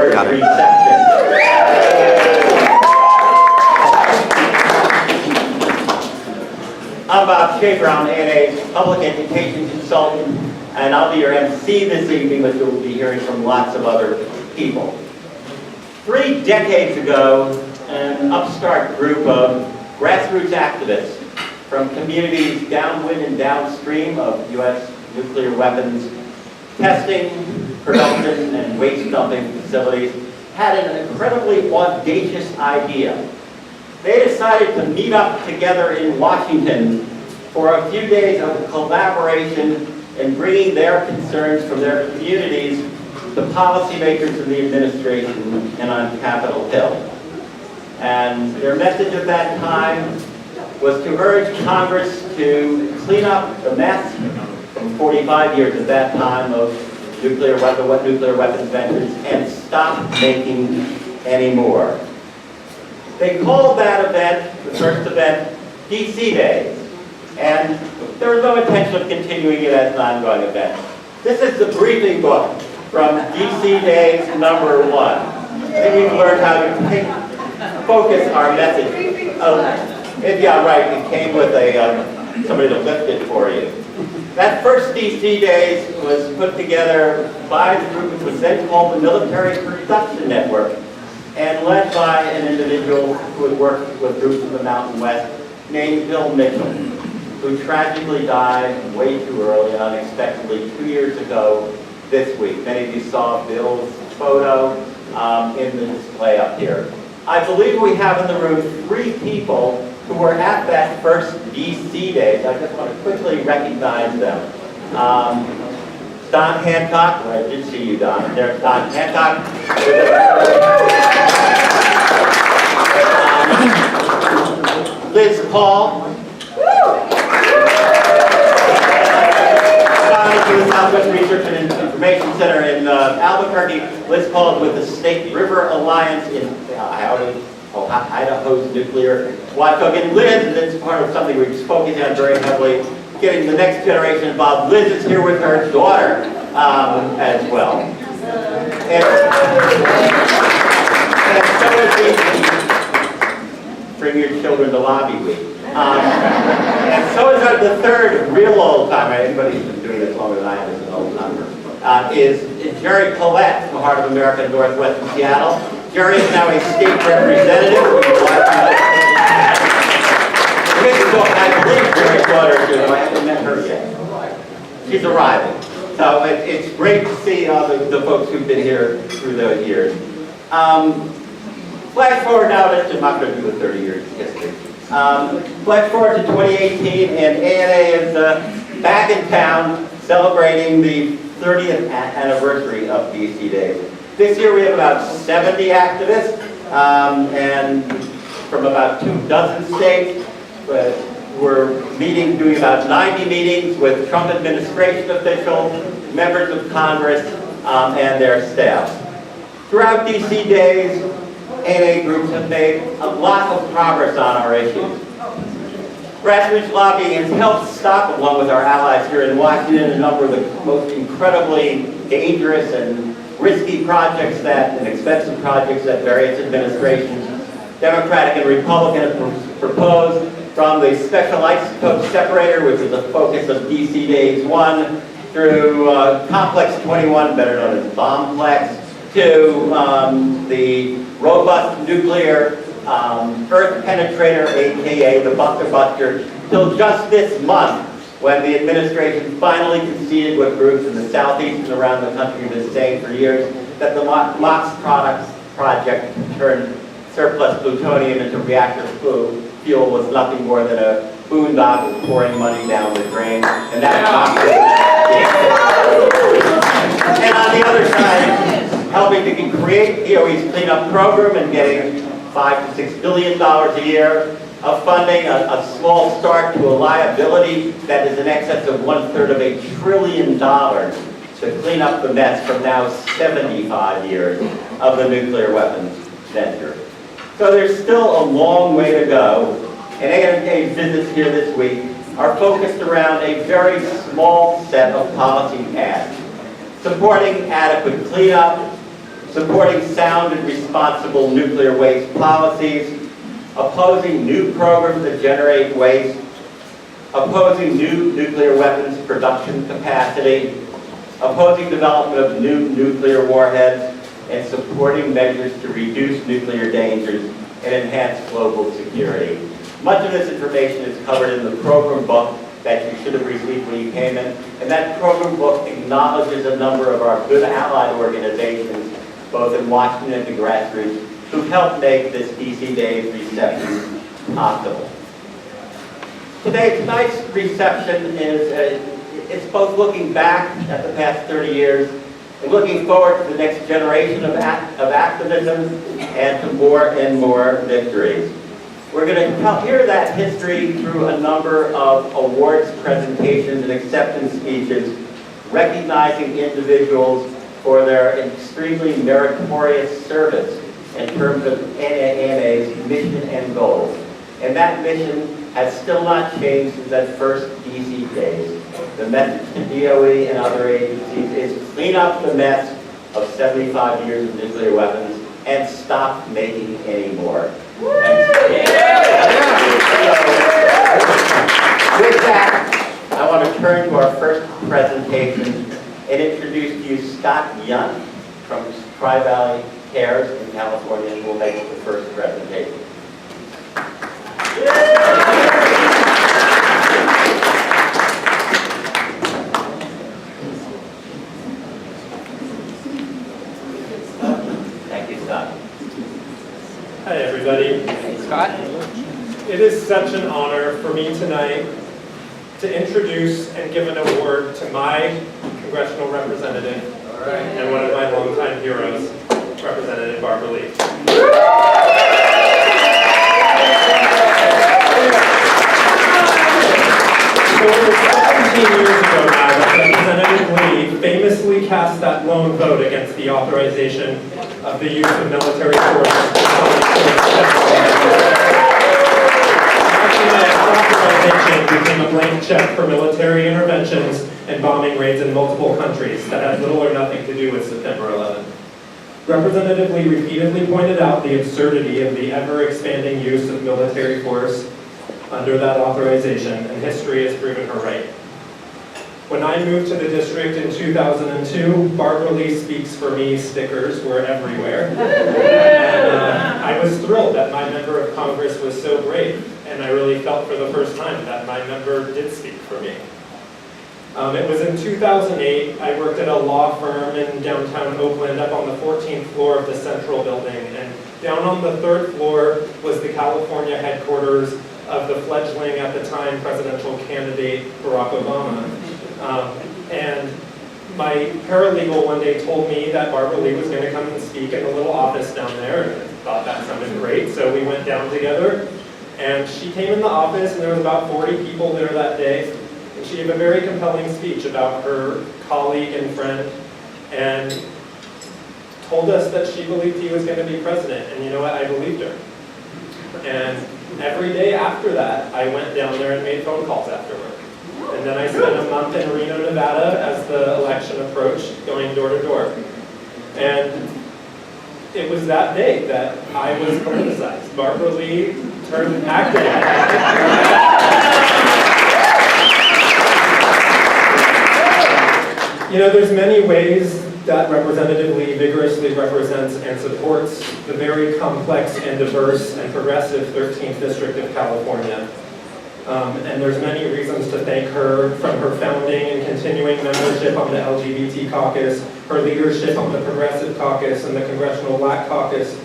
order to reception. I'm Bob Schaefer. I'm ANA's public education consultant, and I'll be your MC this evening, but you'll be hearing from lots of other people. 3 decades ago, an upstart group of grassroots activists from communities downwind and downstream of U.S. nuclear weapons testing, production, and waste dumping facilities had an incredibly audacious idea. They decided to meet up together in Washington for a few days of collaboration in bringing their concerns from their communities to policymakers in the administration and on Capitol Hill. And their message at that time was to urge Congress to clean up the mess from 45 years at that time of nuclear weapons ventures and stop making any more. They called that event, the first event, DC Days, and there was no intention of continuing it as an ongoing event. This is the briefing book from DC Days number 1. I think we've learned how to focus our message. Yeah, right, it came with somebody to lift it for you. That first DC Days was put together by the group which was then called the Military Production Network, and led by an individual who had worked with groups in the Mountain West named Bill Mitchell, who tragically died way too early and unexpectedly 2 years ago this week. Many of you saw Bill's photo in the display up here. I believe we have in the room 3 people who were at that first DC Days. I just want to quickly recognize them. Don Hancock, I did see you, Don. There's Don Hancock. Liz Paul. Don is with the Southwest Research and Information Center in Albuquerque. Liz Paul is with the Snake River Alliance in Idaho's nuclear watchdog. And Liz, and it's part of something we're focusing on very heavily, getting the next generation involved. Liz is here with her daughter as well. And so is bring your children to lobby week. And so is the third real old timer. Anybody who's been doing this longer than I have is an old timer. Is Jerry Collette from the Heart of America Northwest in Seattle. Jerry is now a state representative. I believe Jerry's daughter is here. I haven't met her yet. She's arriving. So it's great to see the folks who've been here through the years. Flash forward now, I'm not going to do the 30 years history. Flash forward to 2018, and ANA is back in town celebrating the 30th anniversary of DC Days. This year we have about 70 activists, and from about 24 states. We're doing about 90 meetings with Trump administration officials, members of Congress, and their staff. Throughout DC Days, ANA groups have made a lot of progress on our issues. Grassroots lobbying has helped stop, along with our allies here in Washington, a number of the most incredibly dangerous and risky projects and expensive projects that various administrations, Democratic and Republican, have proposed, from the special isotope separator, which is the focus of DC Days 1, through Complex 21, better known as Bombplex, to the robust nuclear earth penetrator, aka the Buster Buster, till just this month, when the administration finally conceded what groups in the southeast and around the country have been saying for years, that the MOX products project to turn surplus plutonium into reactor fuel was nothing more than a boondoggle pouring money down the drain, and that and on the other side, helping to create DOE's cleanup program and getting $5 to $6 billion a year of funding, a small start to a liability that is in excess of 1/3 of $1 trillion to clean up the mess from now 75 years of the nuclear weapons venture. So there's still a long way to go, and ANA's visits here this week are focused around a very small set of policy paths, supporting adequate cleanup, supporting sound and responsible nuclear waste policies, opposing new programs that generate waste, opposing new nuclear weapons production capacity, opposing development of new nuclear warheads, and supporting measures to reduce nuclear dangers and enhance global security. Much of this information is covered in the program book that you should have received when you came in, and that program book acknowledges a number of our good allied organizations, both in Washington and the grassroots, who've helped make this DC Days reception possible. Tonight's reception is it's both looking back at the past 30 years and looking forward to the next generation of activism and to more and more victories. We're going to hear that history through a number of awards presentations and acceptance speeches, recognizing individuals for their extremely meritorious service in terms of NAAMA's mission and goals. And that mission has still not changed since that first DC days. The message to DOE and other agencies is clean up the mess of 75 years of nuclear weapons and stop making any more. With that, I want to turn to our first presentation and introduce to you Scott Young from Tri-Valley Cares in California, who will make the first presentation. Thank you, Scott. Hi, everybody. Scott? It is such an honor for me tonight to introduce and give an award to my congressional representative and one of my longtime heroes, Representative Barbara Lee. So it was 17 years ago now that Representative Lee famously cast that lone vote against the authorization of the use of military force. Authorization became a blank check for military interventions and bombing raids in multiple countries that had little or nothing to do with September 11th. Representative Lee repeatedly pointed out the absurdity of the ever-expanding use of military force under that authorization, and history has proven her right. When I moved to the district in 2002, Barbara Lee Speaks for Me stickers were everywhere. And I was thrilled that my member of Congress was so brave, and I really felt for the first time that my member did speak for me. It was in 2008, I worked at a law firm in downtown Oakland up on the 14th floor of the Central Building, and down on the 3rd floor was the California headquarters of the fledgling at the time presidential candidate Barack Obama. And my paralegal one day told me that Barbara Lee was going to come and speak in a little office down there, and I thought that sounded great, so we went down together. And she came in the office, and there was about 40 people there that day, and she gave a very compelling speech about her colleague and friend, and told us that she believed he was going to be president, and you know what, I believed her. And every day after that, I went down there and made phone calls after work. And then I spent a month in Reno, Nevada as the election approached, going door to door. And it was that day that I was politicized. Barbara Lee turned activist. You know, there's many ways that Representative Lee vigorously represents and supports the very complex and diverse and progressive 13th District of California. And there's many reasons to thank her, from her founding and continuing membership on the LGBT caucus, her leadership on the Progressive Caucus and the Congressional Black Caucus,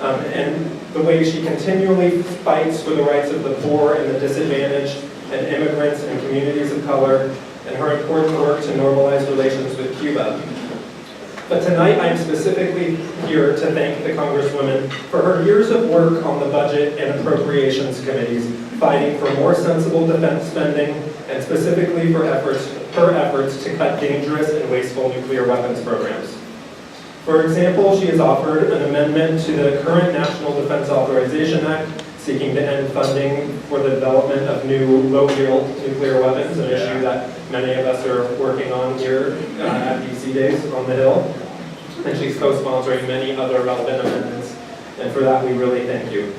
and the way she continually fights for the rights of the poor and the disadvantaged and immigrants and communities of color, and her important work to normalize relations with Cuba. But tonight I'm specifically here to thank the Congresswoman for her years of work on the Budget and Appropriations Committees, fighting for more sensible defense spending, and specifically for her efforts to cut dangerous and wasteful nuclear weapons programs. For example, she has offered an amendment to the current National Defense Authorization Act, seeking to end funding for the development of new low-yield nuclear weapons, an issue that many of us are working on here at DC Days on the Hill. and she's co-sponsoring many other relevant amendments, and for that we really thank you.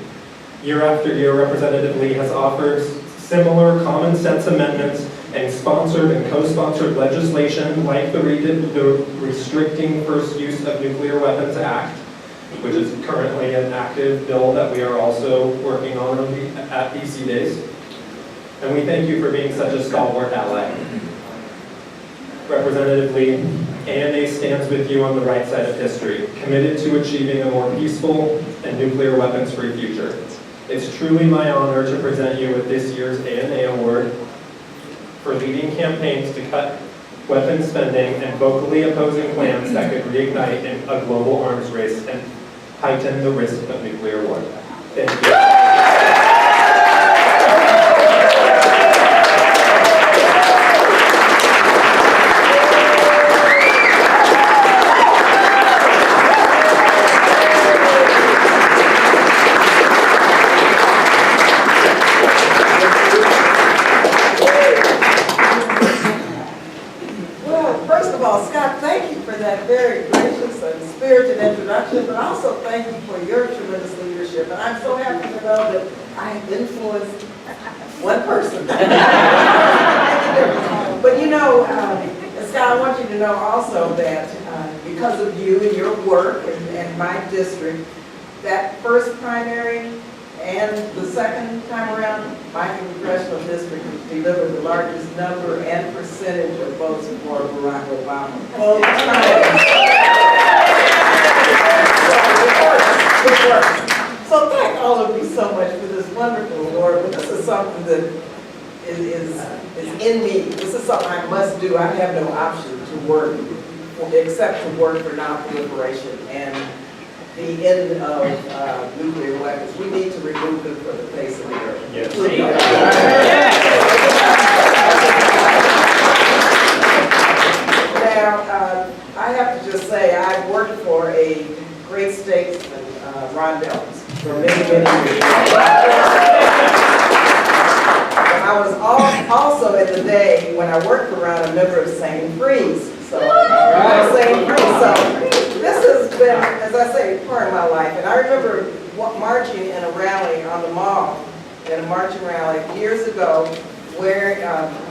Year after year, Representative Lee has offered similar common sense amendments and sponsored and co-sponsored legislation like the Restricting First Use of Nuclear Weapons Act, which is currently an active bill that we are also working on at DC Days. And we thank you for being such a stalwart ally. Representative Lee, ANA stands with you on the right side of history, committed to achieving a more peaceful and nuclear weapons-free future. It's truly my honor to present you with this year's ANA Award for leading campaigns to cut weapons spending and vocally opposing plans that could reignite a global arms race and heighten the risk of nuclear war. Thank you. Very gracious and spirited introduction, but also thank you for your tremendous leadership. And I'm so happy to know that I have influenced one person. But you know, Scott, I want you to know also that because of you and your work and my district, that first primary and the second time around, my congressional district has delivered the largest number and percentage of votes for Barack Obama. Both times. It works. So thank all of you so much for this wonderful award. But this is something that is in me. This is something I must do. I have no option to work except to work for non-proliferation and the end of nuclear weapons. We need to remove them from the face of the earth. Yes. Now, I have to just say, I've worked for a great statesman, Ron Dellums, for many, many years. I was also at the day when I worked for Ron, a member of St. Freeze. So, this has been, as I say, part of my life. And I remember marching in a rally on the mall, in a marching rally years ago, where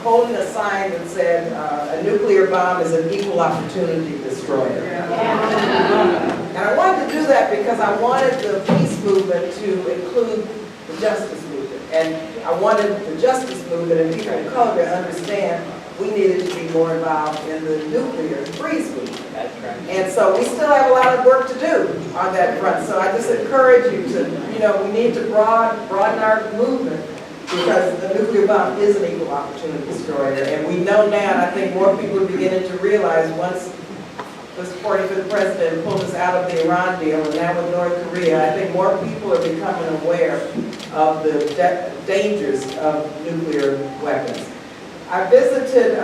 holding a sign that said, a nuclear bomb is an equal opportunity destroyer. And I wanted to do that because I wanted the peace movement to include the justice movement. And I wanted the justice movement and people of color to understand we needed to be more involved in the nuclear freeze movement. That's right. And so we still have a lot of work to do on that front. So I just encourage you to, we need to broaden our movement because the nuclear bomb is an equal opportunity destroyer. And we know now, and I think more people are beginning to realize once this 45th president pulled us out of the Iran deal and now with North Korea, I think more people are becoming aware of the dangers of nuclear weapons. I visited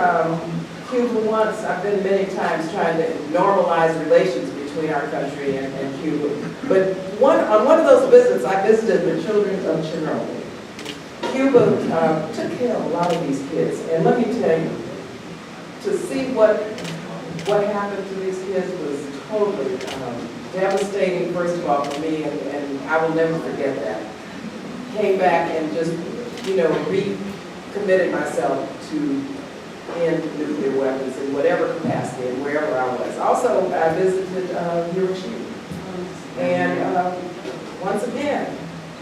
Cuba once. I've been many times trying to normalize relations between our country and Cuba. But on one of those visits, I visited the children of Chernobyl. Cuba took care of a lot of these kids. And let me tell you, to see what happened to these kids was totally devastating, first of all, for me, and I will never forget that. Came back and just, recommitted myself to end nuclear weapons in whatever capacity and wherever I was. Also, I visited Hiroshima. And once again,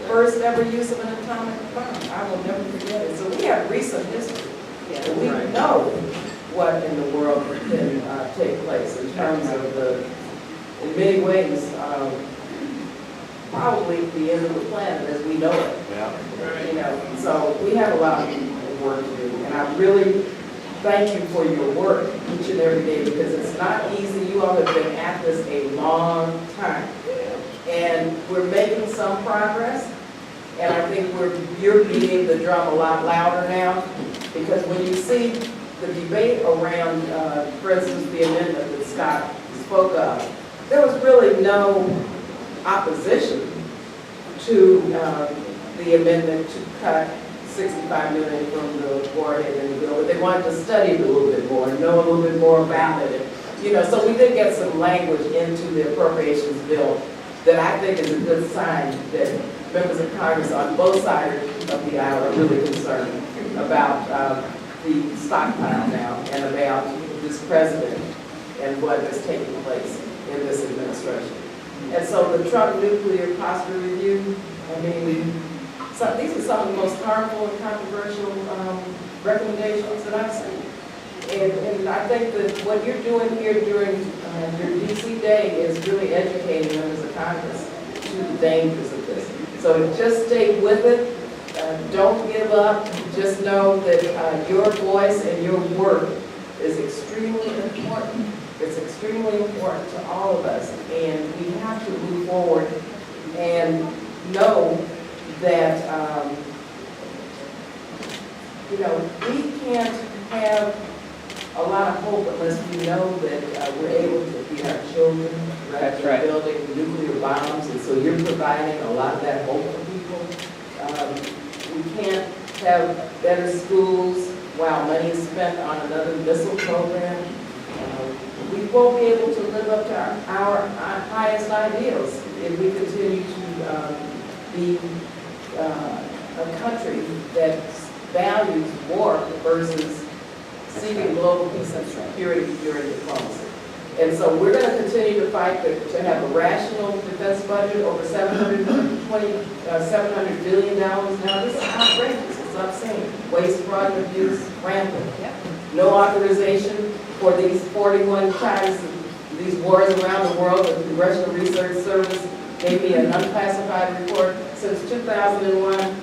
first ever use of an atomic bomb. I will never forget it. So we have recent history. And we know what in the world can take place in terms of in many ways, probably the end of the planet as we know it. Yeah. So we have a lot of work to do. And I really thank you for your work each and every day because it's not easy. You all have been at this a long time. And we're making some progress. And I think you're beating the drum a lot louder now because when you see the debate around, for instance, the amendment that Scott spoke of, there was really no opposition to the amendment to cut $65 million from the warhead in the bill, but they wanted to study it a little bit more and know a little bit more about it. And, You know, so we did get some language into the appropriations bill that I think is a good sign that members of Congress on both sides of the aisle are really concerned about the stockpile now and about this president and what is taking place in this administration. And so the Trump nuclear posture review, I mean, these are some of the most harmful and controversial recommendations that I've seen. And I think that what you're doing here during your DC day is really educating members of Congress to the dangers of this. So just stay with it. Don't give up. Just know that your voice and your work is extremely important. It's extremely important to all of us. And we have to move forward and know that, you know, we can't have a lot of hope unless we know that we're able to feed our children rather than building nuclear bombs. And so you're providing a lot of that hope for people. We can't have better schools while money is spent on another missile program. We won't be able to live up to our highest ideals if we continue to be a country that values war versus seeking global peace and security during diplomacy. And so we're going to continue to fight to have a rational defense budget over $700 billion now. This is outrageous. It's obscene. Waste, fraud, and abuse, rampant. No authorization for these 41 times these wars around the world. The Congressional Research Service gave me an unclassified report. Since 2001,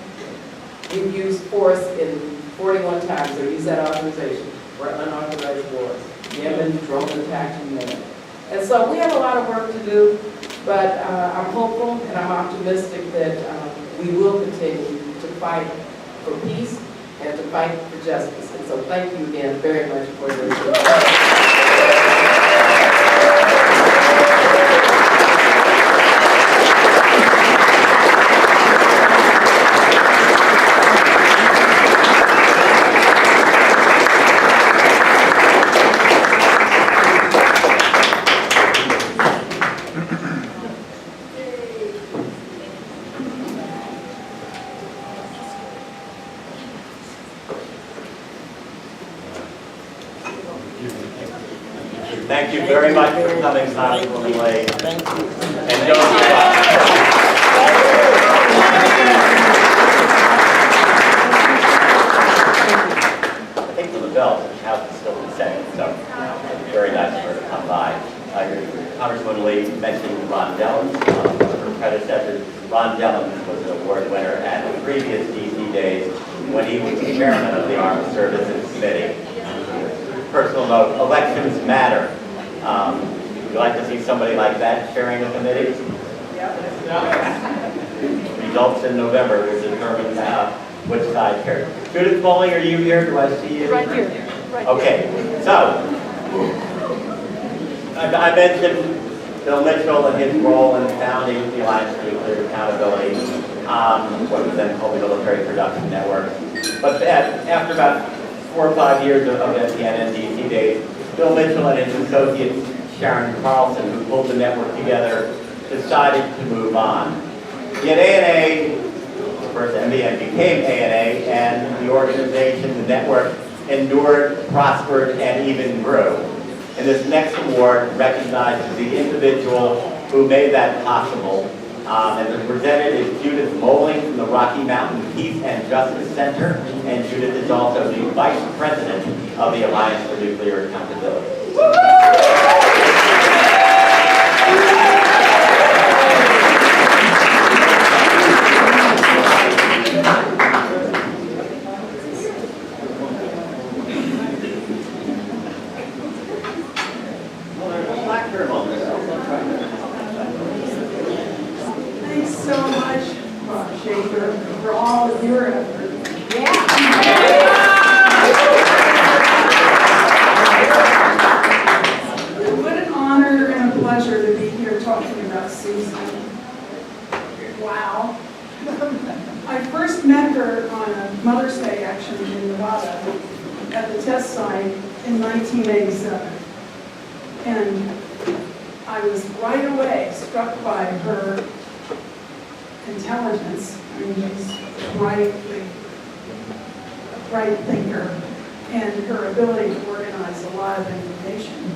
we've used force in 41 times, or used that authorization for unauthorized wars. Yemen, drone attacks, you name it. And so we have a lot of work to do, but I'm hopeful and I'm optimistic that we will continue to fight for peace and to fight for justice. And so thank you again very much for your attention. Thank you very much for coming, Congresswoman Lake. Thank you. And don't give up. I think for the bell, the house is still in second, so it's very nice for her to come by. Congresswoman Lee mentioned Ron Dellums, her predecessor. Ron Dellums was an award winner at the previous DC days when he was chairman of the Armed Services Committee. Personal note, elections matter. Would you like to see somebody like that chairing a committee? Results in November will determine which side carries. Judith Foley, are you here? Do I see you? Right here. Right okay, here. So I mentioned Bill Mitchell and his role in founding the Alliance for Nuclear Accountability, what was then called the Military Production Network. But after about 4 or 5 years of NPN and DC days, Bill Mitchell and his associate Sharon Carlson, who pulled the network together, decided to move on. Yet ANA, first NBN became ANA, and the organization, the network, endured, prospered, and even grew. And this next award recognizes the individual who made that possible. And the presented is Judith Moling from the Rocky Mountain Peace and Justice Center, and Judith is also the Vice President of the Alliance for Nuclear Accountability. Thanks so much, Schaefer, for all of your effort. What an honor and a pleasure to be here talking about Susan. Wow. I first met her on a Mother's Day action in Nevada at the test site in 1987. And I was right away struck by her intelligence. I mean, she's a bright thinker, and her ability to organize a lot of information.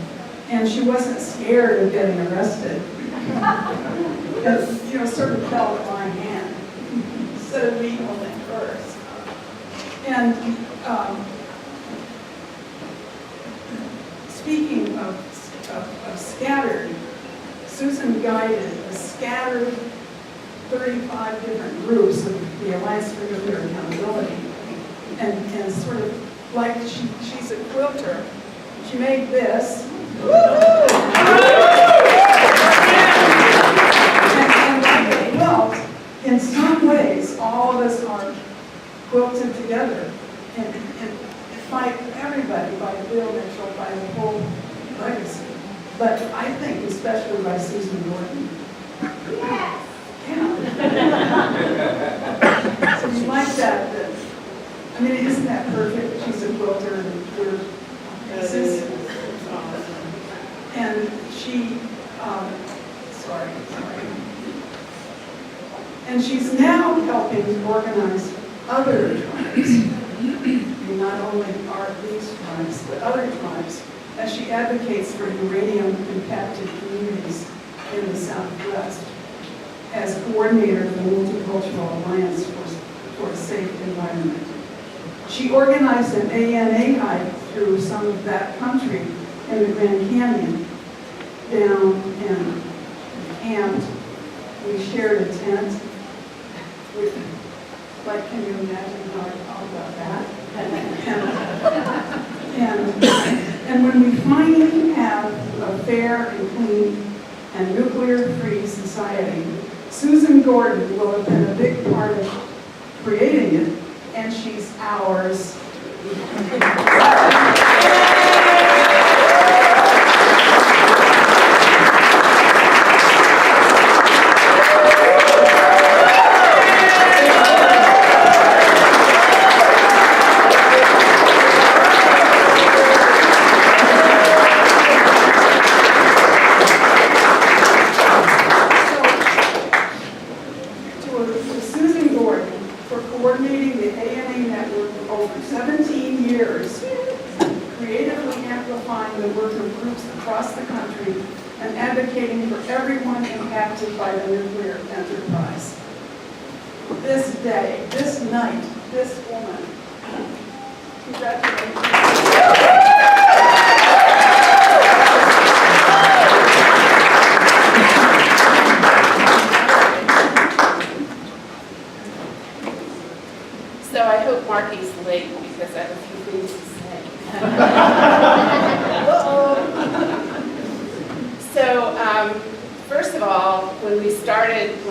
And she wasn't scared of getting arrested. Because, you know, sort of fell in my hand instead of me holding hers. And speaking of scattered, Susan guided a scattered 35 different groups of the Alliance for Nuclear Accountability. And sort of like she's a quilter. She made this. And like a quilt, in some ways, all of us are quilted together. And by everybody, by Bill Mitchell, by the whole legacy. But I think especially by Susan Gordon. Yes. Yeah. So you like that? I mean, isn't that perfect? She's a quilter and we're pieces. And she, sorry. And she's now helping to organize other tribes. And not only are these tribes, but other tribes, as she advocates for uranium-impacted communities in the Southwest as coordinator of the Multicultural Alliance for a Safe Environment. She organized an ANA hike through some of that country in the Grand Canyon, down and camped. We shared a tent. Can you imagine how I talk about that? And when we finally have a fair and clean and nuclear-free society, Susan Gordon will have been a big part of creating it, and she's ours. By the nuclear enterprise. This day, this night, this woman. Congratulations. So I hope Marky's late because I have a few things to say. So, first of all, when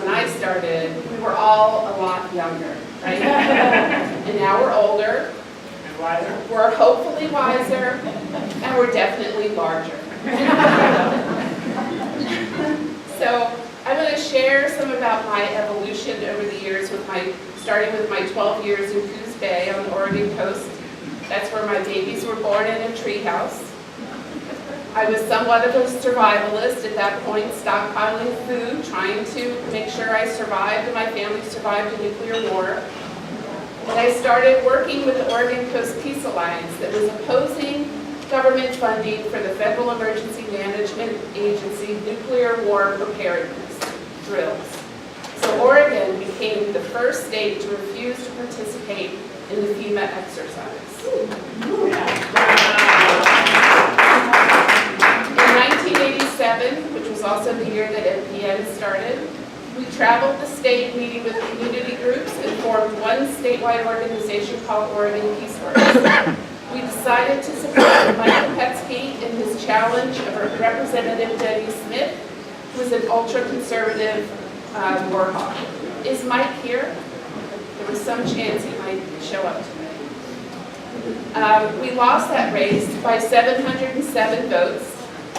I started, we were all a lot younger, right? And now we're older. And wiser. We're hopefully wiser, and we're definitely larger. So I'm going to share some about my evolution over the years, starting with my 12 years in Coos Bay on the Oregon coast. That's where my babies were born in a treehouse. I was somewhat of a survivalist at that point, stockpiling food, trying to make sure I survived and my family survived a nuclear war. And I started working with the Oregon Coast Peace Alliance that was opposing government funding for the Federal Emergency Management Agency nuclear war preparedness drills. So Oregon became the first state to refuse to participate in the FEMA exercise. In 1987, which was also the year that NPN started, we traveled the state meeting with community groups and formed one statewide organization called Oregon Peaceworks. We decided to support Michael Petsky in his challenge of Representative Debbie Smith, who was an ultra-conservative war hawk. Is Mike here? There was some chance he might show up today. We lost that race by 707 votes,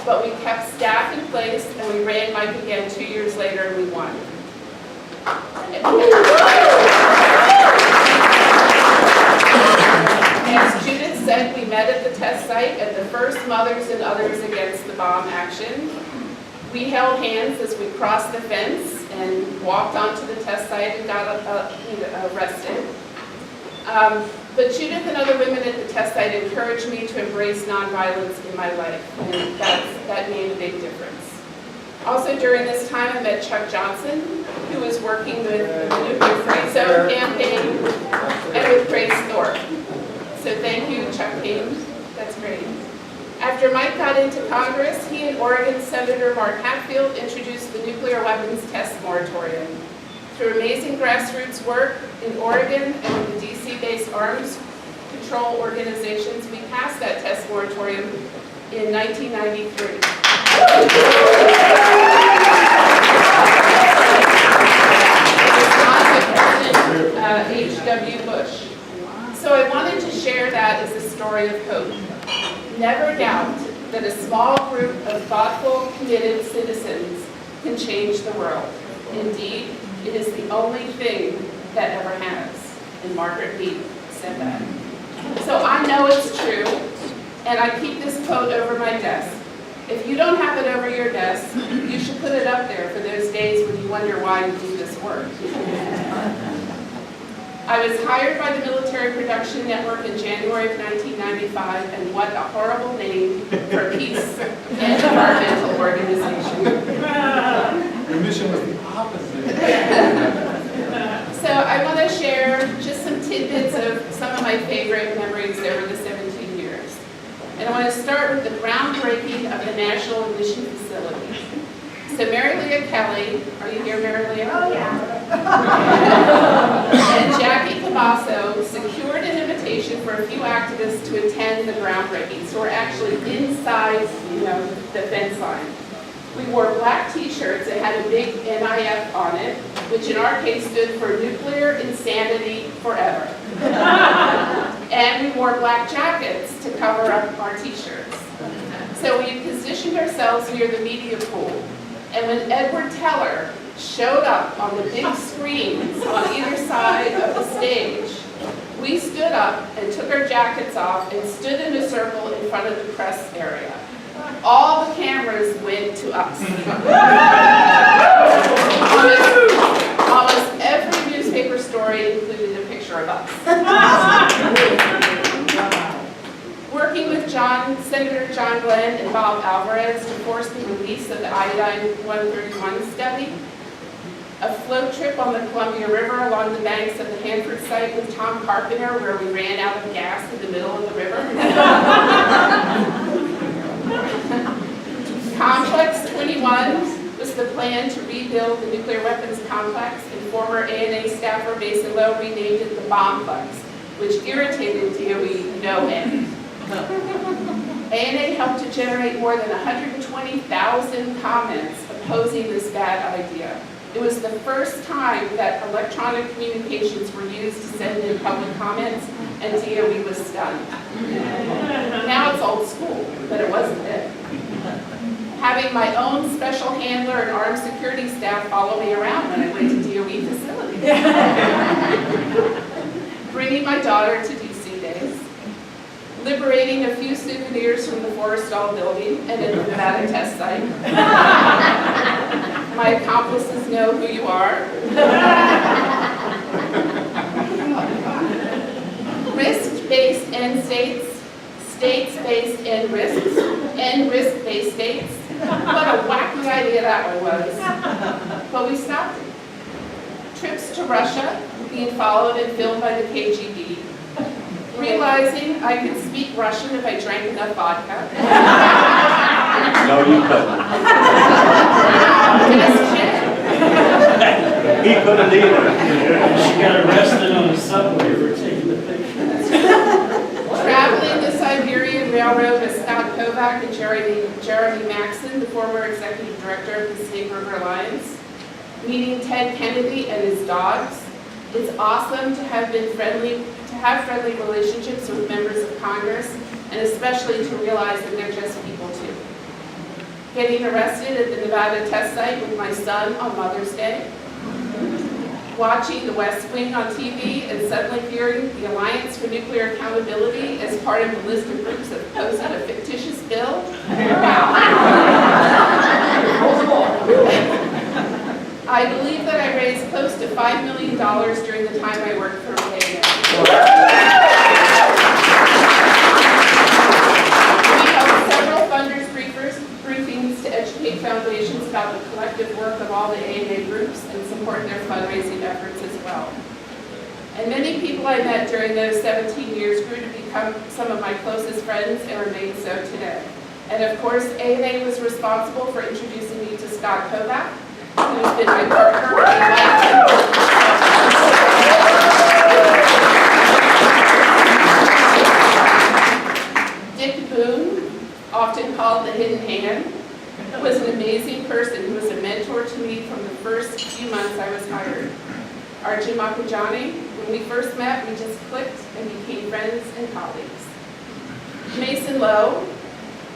but we kept staff in place and we ran Mike again 2 years later and we won. As Judith said, we met at the test site site at the first Mothers and Others Against the Bomb action. We held hands as we crossed the fence and walked onto the test site and got arrested. But Judith and other women at the test site encouraged me to embrace nonviolence in my life, and that made a big difference. Also during this time, I met Chuck Johnson, who was working with the Nuclear Free Zone campaign and with Grace Thorpe. So thank you, Chuck King. That's great. After Mike got into Congress, he and Oregon Senator Mark Hatfield introduced the nuclear weapons test moratorium. Through amazing grassroots work in Oregon and with the DC-based arms control organizations, we passed that test moratorium in 1993. H.W. Bush. So I wanted to share that as a story of hope. Never doubt that a small group of thoughtful, committed citizens can change the world. Indeed, it is the only thing that ever has. And Margaret Mead said that. So I know it's true, and I keep this quote over my desk. If you don't have it over your desk, you should put it up there for those days when you wonder why you do this work. I was hired by the Military Production Network in January of 1995, and what a horrible name for a peace and environmental organization. Your mission was the opposite. So I want to share just some tidbits of some of my favorite memories over the 17 years. And I want to start with the groundbreaking of the National Ignition Facility. So Mary Leah Kelly, are you here, Mary Leah? Oh, yeah. And Jackie Cavasso secured an invitation for a few activists to attend the groundbreaking. So we're actually inside, the fence line. We wore black t-shirts that had a big NIF on it, which in our case stood for Nuclear Insanity Forever. And we wore black jackets to cover up our t-shirts. So we positioned ourselves near the media pool. And when Edward Teller showed up on the big screens on either side of the stage, we stood up and took our jackets off and stood in a circle in front of the press area. All the cameras went to us. Almost every newspaper story included a picture of us. Working with Senator John Glenn and Bob Alvarez to force the release of the iodine-131 study, a float trip on the Columbia River along the banks of the Hanford site with Tom Carpenter, where we ran out of gas in the middle of the river. Complex 21 was the plan to rebuild the nuclear weapons complex, and former ANA staffer Mason Lowe renamed it the Bombplex, which irritated DOE no end. ANA helped to generate more than 120,000 comments opposing this bad idea. It was the first time that electronic communications were used to send in public comments, and DOE was stunned. Now it's old school, but it wasn't then. Having my own special handler and armed security staff follow me around when I went to DOE facilities. Bringing my daughter to DC days. Liberating a few souvenirs from the Forrestal building and at the Nevada test site. My accomplices know who you are. Risk-based end states, states-based end risks, and risk-based states. What a wacky idea that one was. But we stopped it. Trips to Russia, being followed and filmed by the KGB. Realizing I could speak Russian if I drank enough vodka. No, you couldn't. Just kidding. He couldn't either. She got arrested on the subway for taking the picture. Traveling the Siberian Railroad with Scott Kovac and Jeremy Maxson, the former executive director of the Snake River Alliance. Meeting Ted Kennedy and his dogs. It's awesome to have friendly relationships with members of Congress, and especially to realize that they're just people too. Getting arrested at the Nevada test site with my son on Mother's Day. watching The West Wing on TV and suddenly hearing the Alliance for Nuclear Accountability as part of the list of groups that opposed a fictitious bill? Wow. I believe that I raised close to $5 million during the time I worked for ANA. We held several funders briefings to educate foundations about the collective work of all the ANA groups and support their fundraising efforts as well. And many people I met during those 17 years grew to become some of my closest friends and remain so today. And of course, ANA was responsible for introducing me to Scott Kovac, who's been my partner for a lifetime. Dick Boone, often called the Hidden Hand, was an amazing person who was a mentor to me from the first few months I was hired. Archie Makajani, when we first met, we just clicked and became friends and colleagues. Mason Lowe,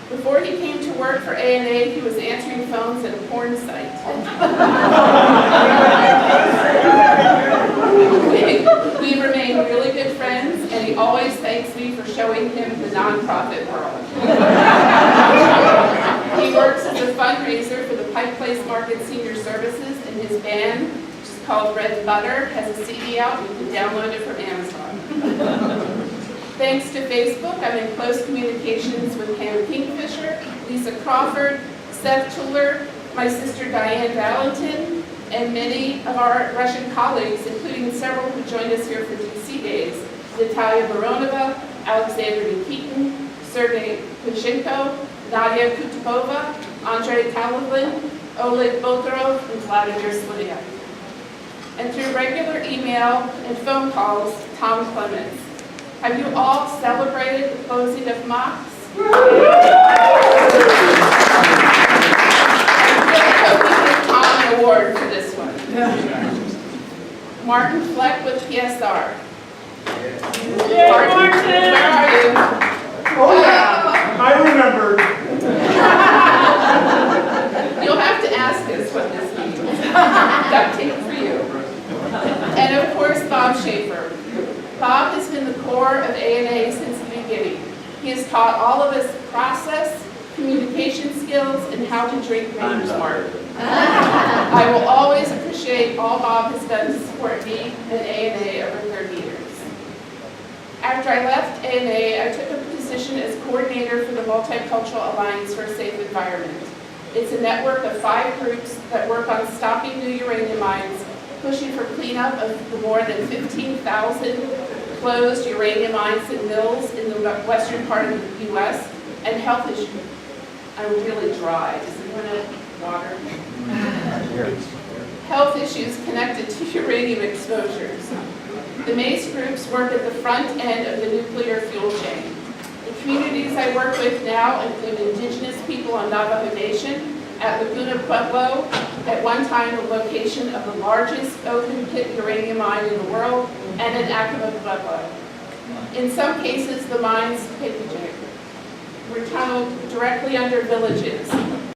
before he came to work for ANA, he was answering phones at a porn site. We remain really good friends, and he always thanks me for showing him the nonprofit world. He works as a fundraiser for the Pike Place Market Senior Services, and his band, which is called Red Butter, has a CD out. You can download it from Amazon. Thanks to Facebook, I'm in close communications with Pam Kingfisher, Lisa Crawford, Seth Tuller, my sister Diane Valentin, and many of our Russian colleagues, including several who joined us here for DC Days: Natalia Baronova, Alexander Nikitin, Sergei Pushenko, Nadia Kutubova, Andrei Talovlin, Oleg Botarov, and Vladimir Slivyak. And through regular email and phone calls, Tom Clements. Have you all celebrated the closing of Mox? I really hope we give Tom an award for this one. Martin Fleck with PSR. Martin, where are you? Oh yeah, I remember. You'll have to ask us what this means. Duct tape for you. And of course, Bob Schaefer. Bob has been the core of ANA since the beginning. He has taught all of us process, communication skills, and how to drink Maker's Mark. I will always appreciate all Bob has done to support me and ANA over 30 years. After I left ANA, I took a position as coordinator for the Multicultural Alliance for a Safe Environment. It's a network of 5 groups that work on stopping new uranium mines, pushing for cleanup of the more than 15,000 closed uranium mines and mills in the western part of the U.S., and health issues. I'm really dry. Does anyone have water? Health issues connected to uranium exposures. The MACE groups work at the front end of the nuclear fuel chain. The communities I work with now include indigenous people on Navajo Nation, at Laguna Pueblo, at one time the location of the largest open pit uranium mine in the world, and in Acoma Pueblo. In some cases, the mines were tunneled directly under villages,